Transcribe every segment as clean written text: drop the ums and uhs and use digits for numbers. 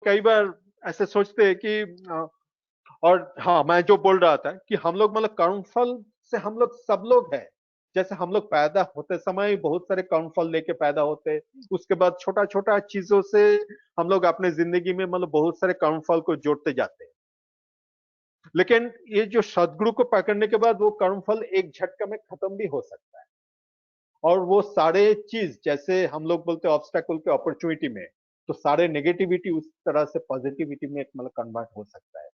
कई बार ऐसे सोचते हैं कि और हाँ, मैं जो बोल रहा था कि हम लोग मतलब कर्मफल से हम लोग सब लोग हैं। जैसे हम लोग पैदा होते समय बहुत सारे कर्मफल लेके पैदा होते हैं, उसके बाद छोटा छोटा चीजों से हम लोग अपने जिंदगी में मतलब बहुत सारे कर्मफल को जोड़ते जाते हैं। लेकिन ये जो सदगुरु को पकड़ने के बाद वो कर्मफल एक झटका में खत्म भी हो सकता है। और वो सारे चीज जैसे हम लोग बोलते हैं ऑब्स्टेकल के अपॉर्चुनिटी में, तो सारे नेगेटिविटी उस तरह से पॉजिटिविटी में मतलब कन्वर्ट हो सकता है।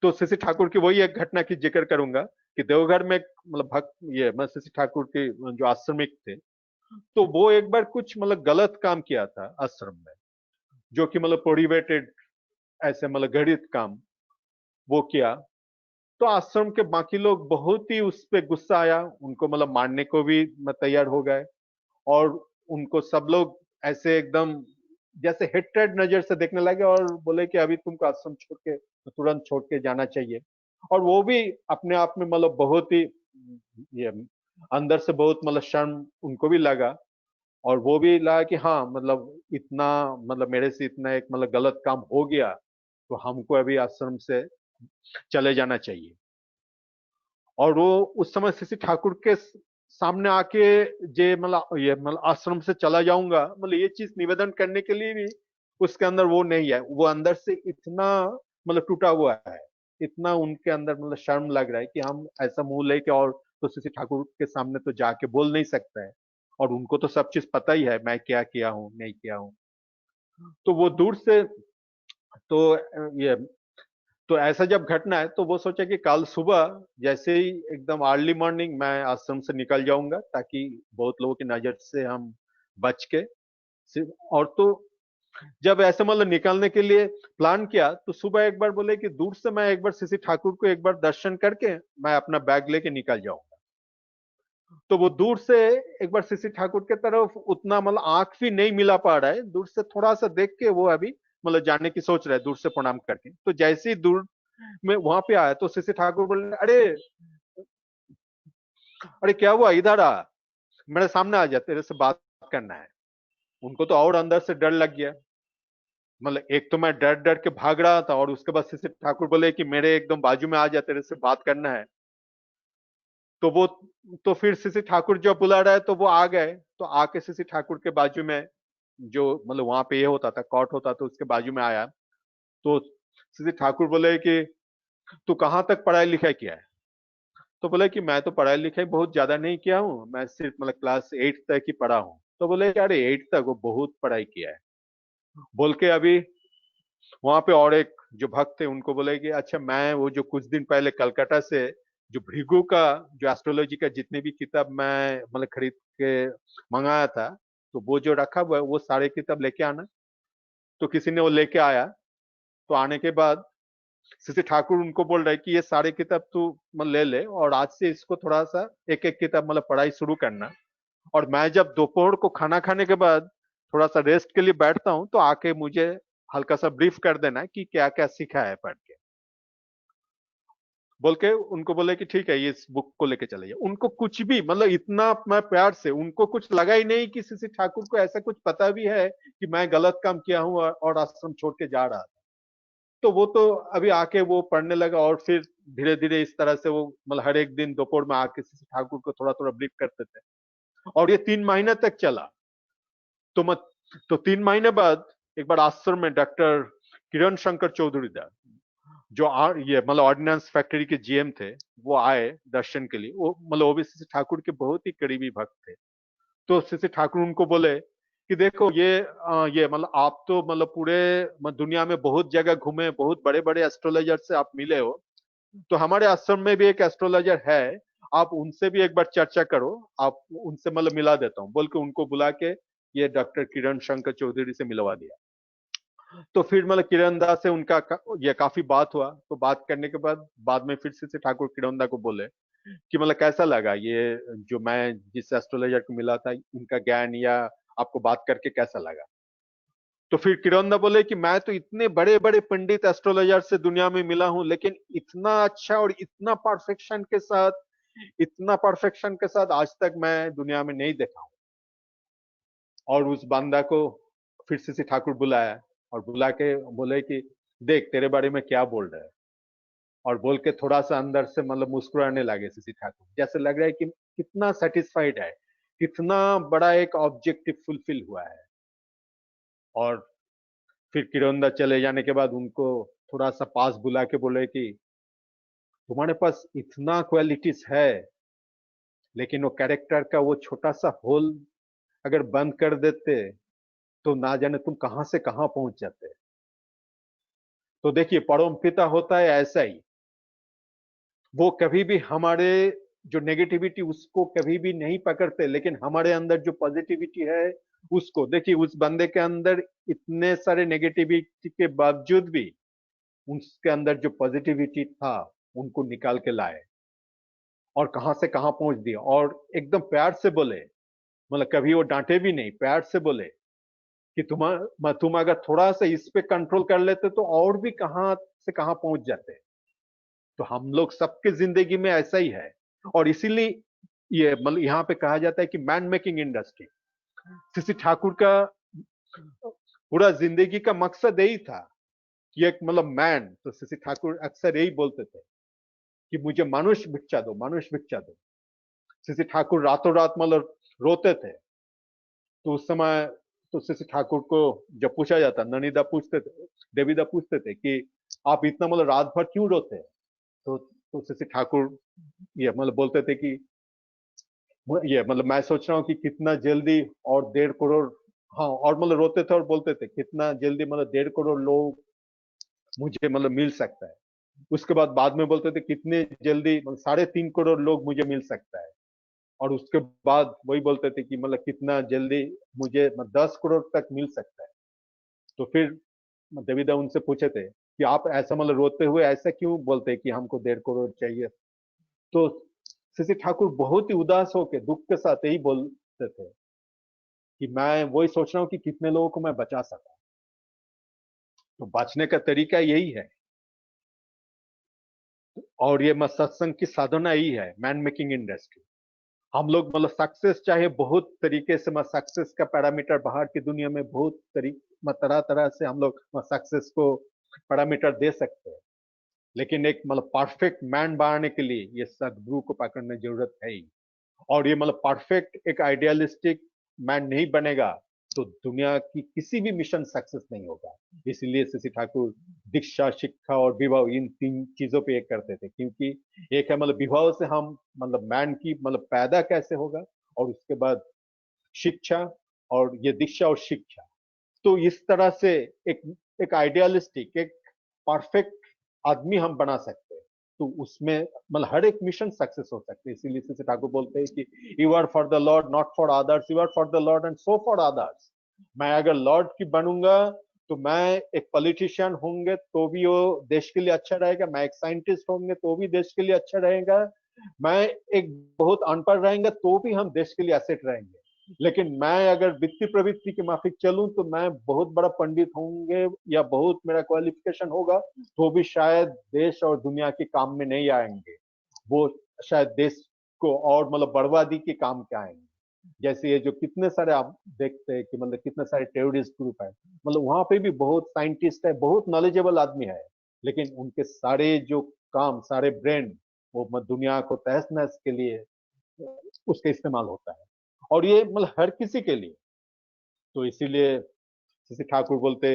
तो सीसी ठाकुर की वही एक घटना की जिक्र करूंगा कि देवघर में मतलब भक्त, ये मैं सीसी ठाकुर के जो आश्रमिक थे, तो वो एक बार कुछ मतलब गलत काम किया था आश्रम में, जो कि मतलब प्रोहिबिटेड, ऐसे मतलब घृणित काम वो किया। तो आश्रम के बाकी लोग बहुत ही उस पे गुस्सा आया, उनको मतलब मारने को भी तैयार हो गए। और उनको सब लोग ऐसे एकदम जैसे हेट्रेड नजर से देखने लगे और बोले कि अभी तुमको आश्रम छोड़ के तुरंत छोड़ के जाना चाहिए। और वो भी अपने आप में मतलब बहुत ही ये अंदर से बहुत मतलब शर्म उनको भी लगा। और वो भी लगा कि हाँ मतलब इतना मतलब मेरे से इतना एक मतलब गलत काम हो गया, तो हमको अभी आश्रम से चले जाना चाहिए। और वो उस समय सीसी ठाकुर के सामने आके जे मतलब ये मतलब आश्रम से चला जाऊंगा मतलब ये चीज निवेदन करने के लिए भी उसके अंदर वो नहीं है। वो अंदर से इतना मतलब टूटा हुआ है, इतना उनके अंदर मतलब शर्म लग रहा है कि हम ऐसा मुंह लेके और तो सीसी ठाकुर के सामने तो जाके बोल नहीं सकता है। और उनको तो सब चीज पता ही है मैं क्या किया हूँ नहीं किया हूँ। तो वो दूर से तो ये तो ऐसा जब घटना है तो वो सोचा कि कल सुबह जैसे ही एकदम अर्ली मॉर्निंग मैं आश्रम से निकल जाऊंगा, ताकि बहुत लोगों की नजर से हम बच के और तो जब ऐसे मतलब निकलने के लिए प्लान किया तो सुबह एक बार बोले कि दूर से मैं एक बार सीसी ठाकुर को एक बार दर्शन करके मैं अपना बैग लेके निकल जाऊंगा। तो वो दूर से एक बार सीसी ठाकुर के तरफ उतना मतलब आंख भी नहीं मिला पा रहा है, दूर से थोड़ा सा देख के वो अभी मतलब जाने की सोच रहा है दूर से प्रणाम करके। तो जैसे ही दूर में वहां पे आया तो सीसी ठाकुर बोले, अरे अरे क्या हुआ, इधर आ, मेरे सामने आ जा, तेरे से बात करना है। उनको तो और अंदर से डर लग गया। मतलब एक तो मैं डर डर के भाग रहा था और उसके बाद सीसी ठाकुर बोले कि मेरे एकदम बाजू में आ जा, तेरे से बात करना है। तो वो तो फिर सीसी ठाकुर जब बुला रहा है तो वो आ गए। तो आके सीसी ठाकुर के बाजू में जो मतलब वहां पे ये होता था कॉट होता था उसके बाजू में आया। तो सीसी ठाकुर बोले कि तू कहाँ तक पढ़ाई लिखाई किया है। तो बोले कि मैं तो पढ़ाई लिखाई बहुत ज्यादा नहीं किया हूँ, मैं सिर्फ मतलब क्लास 8 तक ही पढ़ा हूँ। तो बोले कि अरे 8 तक वो बहुत पढ़ाई किया है। बोल के अभी वहां पे और एक जो भक्त थे उनको बोले कि अच्छा मैं वो जो कुछ दिन पहले कलकत्ता से जो भृगु का जो एस्ट्रोलॉजी का जितने भी किताब मैं मतलब खरीद के मंगाया था, तो वो जो रखा हुआ है वो सारे किताब लेके आना। तो किसी ने वो लेके आया। तो आने के बाद सीसी ठाकुर उनको बोल रहे कि ये सारे किताब तू मतलब ले ले और आज से इसको थोड़ा सा एक एक किताब मतलब पढ़ाई शुरू करना। और मैं जब दोपहर को खाना खाने के बाद थोड़ा सा रेस्ट के लिए बैठता हूँ तो आके मुझे हल्का सा ब्रीफ कर देना कि क्या क्या सीखा है पढ़ के। बोल के उनको बोले कि ठीक है ये इस बुक को लेके चले जाओ। उनको कुछ भी मतलब इतना मैं प्यार से, उनको कुछ लगा ही नहीं कि सीसी ठाकुर को ऐसा कुछ पता भी है कि मैं गलत काम किया हूँ और आश्रम छोड़ के जा रहा था। तो वो तो अभी आके वो पढ़ने लगा और फिर धीरे धीरे इस तरह से वो मतलब हर एक दिन दोपहर में आके सीसी ठाकुर को थोड़ा थोड़ा ब्रीफ करते थे। और ये 3 महीने तक चला। तो मत तो 3 महीने बाद एक बार आश्रम में डॉक्टर किरण शंकर चौधरी दा, जो ये मतलब ऑर्डिनेंस फैक्ट्री के जीएम थे, वो आए दर्शन के लिए। वो मतलब ओबीसी ठाकुर के बहुत ही करीबी भक्त थे। तो सीसी ठाकुर उनको बोले कि देखो ये मतलब आप तो मतलब पूरे दुनिया में बहुत जगह घूमे, बहुत बड़े बड़े एस्ट्रोलॉजर से आप मिले हो, तो हमारे आश्रम में भी एक एस्ट्रोलॉजर है, आप उनसे भी एक बार चर्चा करो, आप उनसे मतलब मिला देता हूँ। बोल के उनको बुला के ये डॉक्टर किरण शंकर चौधरी से मिलवा दिया। तो फिर मतलब किरण दा से उनका ये काफी बात हुआ। तो बात करने के बाद में फिर से ठाकुर किरण दा को बोले कि मतलब कैसा लगा ये जो मैं जिस एस्ट्रोलॉजर को मिला था इनका ज्ञान, या आपको बात करके कैसा लगा। तो फिर किरण दा बोले कि मैं तो इतने बड़े बड़े पंडित एस्ट्रोलॉजर से दुनिया में मिला हूं, लेकिन इतना अच्छा और इतना परफेक्शन के साथ आज तक मैं दुनिया में नहीं देखा हूं। और उस बंदा को फिर सीसी ठाकुर बुलाया। और बुला के बोले कि देख तेरे बारे में क्या बोल रहा है, और बोल के थोड़ा सा अंदर से मतलब मुस्कुराने लगे सीसी ठाकुर, जैसे लग रहा है कि कितना सेटिस्फाइड है, कितना बड़ा एक ऑब्जेक्टिव फुलफिल हुआ है। और फिर किरंदा चले जाने के बाद उनको थोड़ा सा पास बुला के बोले कि तुम्हारे पास इतना क्वालिटीज है, लेकिन वो कैरेक्टर का वो छोटा सा होल अगर बंद कर देते तो ना जाने तुम कहां से कहां पहुंच जाते। तो देखिए परम पिता होता है ऐसा ही, वो कभी भी हमारे जो नेगेटिविटी उसको कभी भी नहीं पकड़ते, लेकिन हमारे अंदर जो पॉजिटिविटी है उसको देखिए, उस बंदे के अंदर इतने सारे नेगेटिविटी के बावजूद भी उसके अंदर जो पॉजिटिविटी था उनको निकाल के लाए और कहां से कहां पहुंच दिया। और एकदम प्यार से बोले, मतलब कभी वो डांटे भी नहीं, प्यार से बोले कि तुम अगर थोड़ा सा इस पे कंट्रोल कर लेते तो और भी कहां से कहां पहुंच जाते। तो हम लोग सबके जिंदगी में ऐसा ही है, और इसीलिए ये मतलब यहाँ पे कहा जाता है कि man making industry, CC Thakur का पूरा जिंदगी का मकसद यही था कि एक मतलब मैन, तो सीसी ठाकुर अक्सर यही बोलते थे कि मुझे मनुष्य भिक्षा दो, मनुष्य भिक्षा दो। सीसी ठाकुर रातों रात मतलब रोते थे। तो उस समय तो सीसी ठाकुर को जब पूछा जाता, ननीदा पूछते थे, देवीदा पूछते थे कि आप इतना मतलब रात भर क्यों रोते हैं? तो सीसी ठाकुर ये मतलब बोलते थे कि ये मतलब मैं सोच रहा हूँ कि कितना जल्दी और 1.5 करोड़, हाँ, और मतलब रोते थे और बोलते थे कितना जल्दी मतलब 1.5 करोड़ लोग मुझे मतलब मिल सकता है। उसके बाद में बोलते थे कितने जल्दी मतलब 3.5 करोड़ लोग मुझे मिल सकता है। और उसके बाद वही बोलते थे कि मतलब कितना जल्दी मुझे 10 करोड़ तक मिल सकता है। तो फिर देवीदा उनसे पूछे थे कि आप ऐसा मतलब रोते हुए ऐसा क्यों बोलते हैं कि हमको 1.5 करोड़ चाहिए? तो सीसी ठाकुर बहुत ही उदास होकर दुख के साथ यही बोलते थे कि मैं वही सोच रहा हूँ कि कितने लोगों को मैं बचा सका। तो बचने का तरीका यही है, और ये मैं सत्संग की साधना ही है, मैन मेकिंग इंडस्ट्री। हम लोग मतलब सक्सेस चाहे बहुत तरीके से, मैं सक्सेस का पैरामीटर बाहर की दुनिया में बहुत तरीके तरह तरह से हम लोग सक्सेस को पैरामीटर दे सकते हैं, लेकिन एक मतलब परफेक्ट मैन बनाने के लिए ये सदगुरु को पकड़ने की जरूरत है ही। और ये मतलब परफेक्ट एक आइडियलिस्टिक मैन नहीं बनेगा तो दुनिया की किसी भी मिशन सक्सेस नहीं होगा। इसलिए शशि ठाकुर दीक्षा, शिक्षा और विवाह इन 3 चीजों पे एक करते थे, क्योंकि एक है मतलब विवाह से हम मतलब मैन की मतलब पैदा कैसे होगा, और उसके बाद शिक्षा, और ये दीक्षा और शिक्षा। तो इस तरह से एक एक आइडियलिस्टिक एक परफेक्ट आदमी हम बना सकते हैं। तो उसमें मतलब हर एक मिशन सक्सेस हो सकते हैं। इसीलिए श्री ठाकुर बोलते हैं कि you are for the Lord not for others, you are for the Lord and so for others. मैं अगर लॉर्ड की बनूंगा तो मैं एक पॉलिटिशियन होंगे तो भी वो देश के लिए अच्छा रहेगा, मैं एक साइंटिस्ट होंगे तो भी देश के लिए अच्छा रहेगा, मैं एक बहुत अनपढ़ रहेंगे तो भी हम देश के लिए एसेट रहेंगे। लेकिन मैं अगर वित्तीय प्रवृत्ति के माफिक चलूं तो मैं बहुत बड़ा पंडित होंगे या बहुत मेरा क्वालिफिकेशन होगा तो भी शायद देश और दुनिया के काम में नहीं आएंगे। वो शायद देश को और मतलब बर्बादी के काम के आएंगे। जैसे ये जो कितने सारे आप देखते हैं कि मतलब कितने सारे टेररिस्ट ग्रुप है, मतलब वहां पे भी बहुत साइंटिस्ट है, बहुत नॉलेजेबल आदमी है, लेकिन उनके सारे जो काम, सारे ब्रेन वो दुनिया को तहस नहस के लिए उसका इस्तेमाल होता है। और ये मतलब हर किसी के लिए। तो इसीलिए जैसे ठाकुर बोलते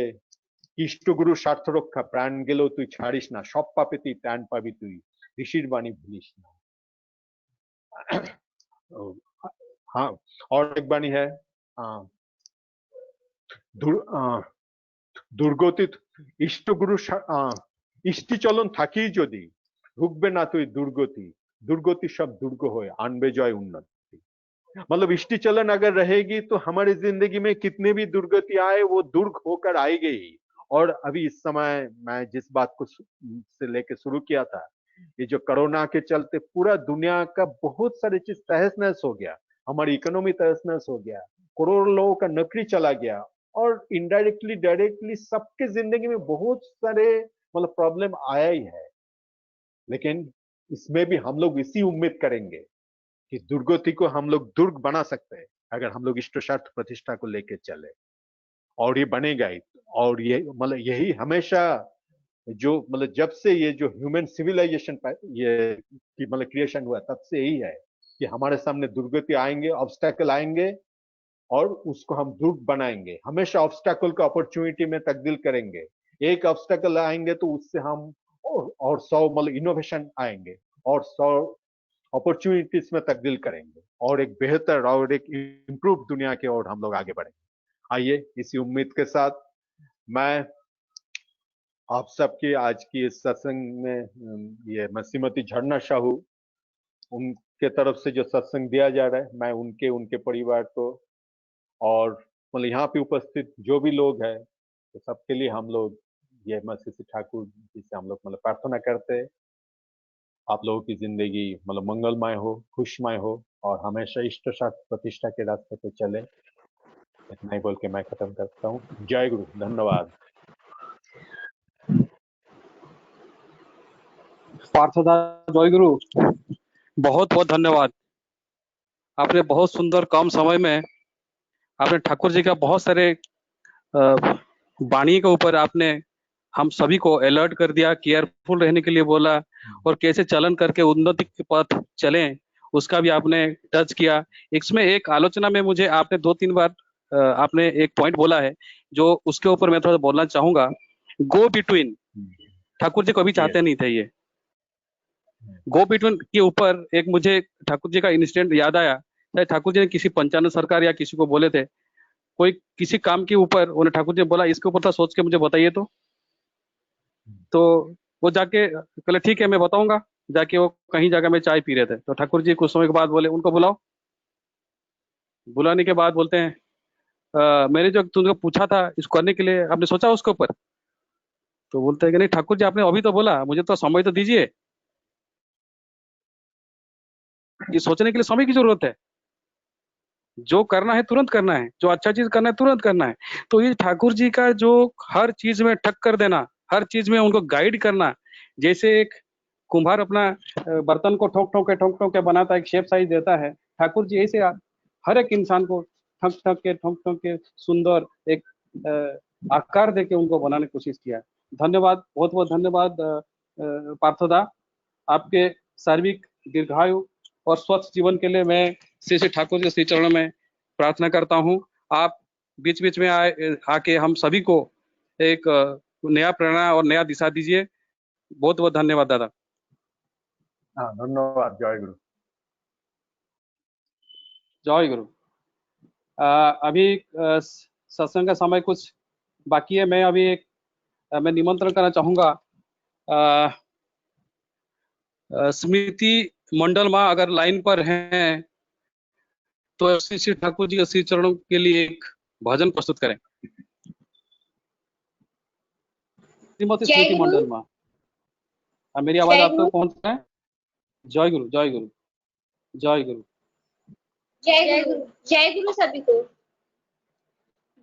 इष्ट गुरु স্বার্থ রক্ষা প্রাণ গেলেও তুই ছাড়িস না সব পাপে তুই ত্রাণ পাবি তুই ঋষिर वाणी भूलिस ना। हाँ, और एक वाणी है, দুর্গতি ইষ্টগুরু ইষ্টি চলন থাকি যদি রুখবে না তুই দুর্গতি, দুর্গতি सब दुर्ग होए आनबे जय उन्नति। मतलब इष्टि चलन अगर रहेगी तो हमारी जिंदगी में कितने भी दुर्गति आए वो दुर्ग होकर आएगी ही। और अभी इस समय मैं जिस बात को से लेके शुरू किया था, ये जो कोरोना के चलते पूरा दुनिया का बहुत सारी चीज तहस नहस हो गया, हमारी इकोनॉमी तहस नहस हो गया, करोड़ों लोगों का नौकरी चला गया, और इनडायरेक्टली डायरेक्टली सबके जिंदगी में बहुत सारे मतलब प्रॉब्लम आया ही है। लेकिन इसमें भी हम लोग इसी उम्मीद करेंगे कि दुर्गति को हम लोग दुर्ग बना सकते हैं अगर हम लोग इष्ट स्वार्थ प्रतिष्ठा को लेके चले। और ये बनेगा ही। और ये मतलब यही हमेशा जो मतलब जब से ये जो ह्यूमन सिविलाइजेशन ये की मतलब क्रिएशन हुआ तब से यही है कि हमारे सामने दुर्गति आएंगे, ऑब्स्टेकल आएंगे, और उसको हम दुर्ग बनाएंगे। हमेशा ऑब्स्टेकल को अपॉर्चुनिटी में तब्दील करेंगे। एक ऑब्स्टेकल आएंगे तो उससे हम और 100 मतलब इनोवेशन आएंगे, और 100 अपॉर्चुनिटीज में तब्दील करेंगे, और एक बेहतर और एक इम्प्रूव दुनिया की ओर हम लोग आगे बढ़ेंगे। आइए इसी उम्मीद के साथ मैं आप सबकी आज की इस सत्संग में ये मैं श्रीमती झरना साहू उनके तरफ से जो सत्संग दिया जा रहा है, मैं उनके उनके परिवार को और मतलब यहाँ पे उपस्थित जो भी लोग हैं तो सबके लिए हम लोग ये मैं श्री ठाकुर जी से हम लोग मतलब प्रार्थना करते हैं आप लोगों की जिंदगी मतलब मंगलमय हो, खुशमय हो, और हमेशा इष्ट शास्त्र प्रतिष्ठा के रास्ते पे चले। इतना ही बोल के मैं खत्म करता हूँ। जय गुरु, धन्यवाद। पार्थदा जय गुरु, बहुत बहुत धन्यवाद। आपने बहुत सुंदर कम समय में आपने ठाकुर जी का बहुत सारे वाणी के ऊपर आपने हम सभी को अलर्ट कर दिया, केयरफुल रहने के लिए बोला, और कैसे चलन करके उन्नति के पथ चलें उसका भी आपने टच किया। इसमें एक आलोचना में मुझे आपने 2-3 बार आपने एक पॉइंट बोला है जो उसके ऊपर मैं थोड़ा बोलना चाहूंगा। गो बिटवीन, ठाकुर जी कभी चाहते नहीं थे ये गो बिटवीन के ऊपर। एक मुझे ठाकुर जी का इंसिडेंट याद आया। ठाकुर जी ने किसी पंचानन सरकार या किसी को बोले थे कोई किसी काम के ऊपर, उन्हें ठाकुर जी ने बोला इसके ऊपर था सोच के मुझे बताइए। तो वो जाके कहले ठीक है मैं बताऊंगा। जाके वो कहीं जगह में चाय पी रहे थे तो ठाकुर जी कुछ समय के बाद बोले उनको बुलाओ। बुलाने के बाद बोलते हैं मैंने जो तुमको पूछा था इसको करने के लिए आपने सोचा उसके ऊपर? तो बोलते हैं कि नहीं ठाकुर जी आपने अभी तो बोला, मुझे तो समय तो दीजिए, ये सोचने के लिए समय की जरूरत है। जो करना है तुरंत करना है, जो अच्छा चीज करना है तुरंत करना है। तो ये ठाकुर जी का जो हर चीज में ठक कर देना, हर चीज में उनको गाइड करना, जैसे एक कुम्हार अपना बर्तन को ठोक ठोक के बनाता है, एक शेप साइज देता है, ठाकुर जी ऐसे हर एक इंसान को ठक ठक के सुंदर एक आकार देके उनको बनाने की कोशिश किया। धन्यवाद, बहुत बहुत धन्यवाद पार्थदा। आपके शारीरिक दीर्घायु और स्वस्थ जीवन के लिए मैं श्री श्री ठाकुर जी के श्री चरणों में प्रार्थना करता हूँ। आप बीच बीच में आके हम सभी को एक नया प्रेरणा और नया दिशा दीजिए। बहुत बहुत धन्यवाद दादा। हाँ धन्यवाद। जय गुरु। जय गुरु। अभी सत्संग का समय कुछ बाकी है। मैं अभी मैं निमंत्रण करना चाहूंगा स्मृति मंडल माँ अगर लाइन पर हैं तो श्री श्री ठाकुर जी के श्री चरणों के लिए एक भजन प्रस्तुत करें। श्रीमती स्मृति मंडल माँ, मेरी आवाज आपको पहुंच रहा है? जय गुरु, जय गुरु, जय गुरु, जय गुरु। जय गुरु सभी को।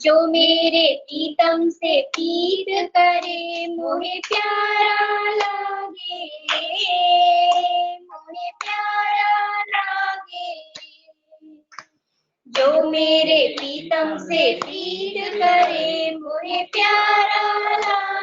जो मेरे प्रीतम से प्रीत करे मोहे प्यारा लागे, मोहे प्यारा लागे। जो मेरे प्रीतम से प्रीत करे मोहे प्यारा लागे।